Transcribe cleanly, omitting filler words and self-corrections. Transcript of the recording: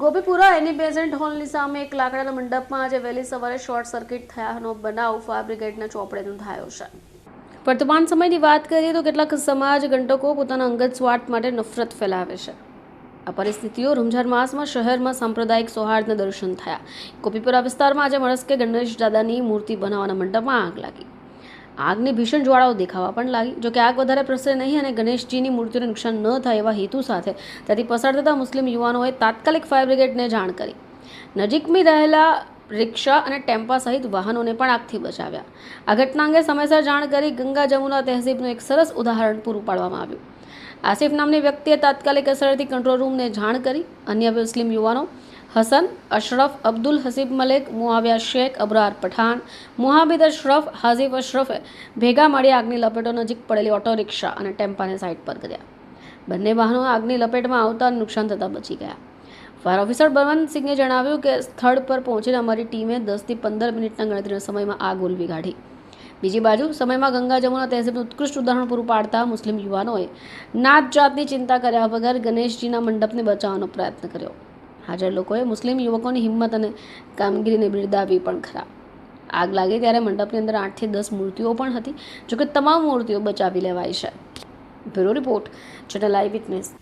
ગોપીપુરા એની Besant હોલની સામે એક લાકડાના મંડપમાં આજે વહેલી સવારે શોર્ટ સર્કિટ થયાનો બનાવ ફાયર બ્રિગેડના ચોપડે નોંધાયો છે. વર્તમાન સમયની વાત કરીએ તો કેટલાક સમાજ કંટકો પોતાના અંગત સ્વાર્થ માટે નફરત ફેલાવે છે. આ પરિસ્થિતિઓ રમઝાન માસમાં શહેરમાં સાંપ્રદાયિક સૌહાર્દના દર્શન થયા. ગોપીપુરા વિસ્તારમાં આજે મળસ્કે ગણેશ દાદાની મૂર્તિ બનાવવાના મંડપમાં આગ લાગી. આગની ભીષણ જ્વાળાઓ દેખાવા પણ લાગી. જોકે આગ વધારે પ્રસરે નહીં અને ગણેશજીની મૂર્તિને નુકસાન ન થાય એવા હેતુ સાથે ત્યાંથી પસાર થતા મુસ્લિમ યુવાનોએ તાત્કાલિક ફાયર બ્રિગેડને જાણ કરી. નજીકમાં રહેલા રિક્ષા અને ટેમ્પા સહિત વાહનોને પણ આગથી બચાવ્યા. આ ઘટના અંગે સમયસર જાણ કરી ગંગા જમુના તહેસીબનું એક સરસ ઉદાહરણ પૂરું પાડવામાં આવ્યું. આસિફ નામની વ્યક્તિએ તાત્કાલિક અસરથી કંટ્રોલ રૂમને જાણ કરી. અન્ય મુસ્લિમ યુવાનો હસન, અશરફ, અબ્દુલ હસીબ મલેક, મુઆવિયા શેખ, અબરાર પઠાણ, મુહાબિદ અશરફ, હાઝિફ અશરફે ભેગા મળી આગની લપેટો નજીક પડેલી ઓટો રિક્ષા અને ટેમ્પાને સાઈડ પર કર્યા. બંને વાહનો આગની લપેટમાં આવતા નુકસાન થતાં બચી ગયા. ફાયર ઓફિસર બલવંતસિંહે જણાવ્યું કે સ્થળ પર પહોંચીને અમારી ટીમે 10 થી 15 મિનિટના ગણતરીના સમયમાં આગ ઓલવી કાઢી. બીજી બાજુ સમયમાં ગંગા જમુના તહેસીબનું ઉત્કૃષ્ટ ઉદાહરણ પૂરું પાડતા મુસ્લિમ યુવાનોએ નાત જાતની ચિંતા કર્યા વગર ગણેશજીના મંડપને બચાવવાનો પ્રયત્ન કર્યો. હાજર લોકોએ મુસ્લિમ યુવકોની હિંમત અને કામગીરીને બિરદાવી પણ ખરા. આગ લાગી ત્યારે મંડપની અંદર 8 થી 10 મૂર્તિઓ પણ હતી. જોકે તમામ મૂર્તિઓ બચાવી લેવાઈ છે. બ્યુરો રિપોર્ટ, ચેનલ આઈ વિટનેસ.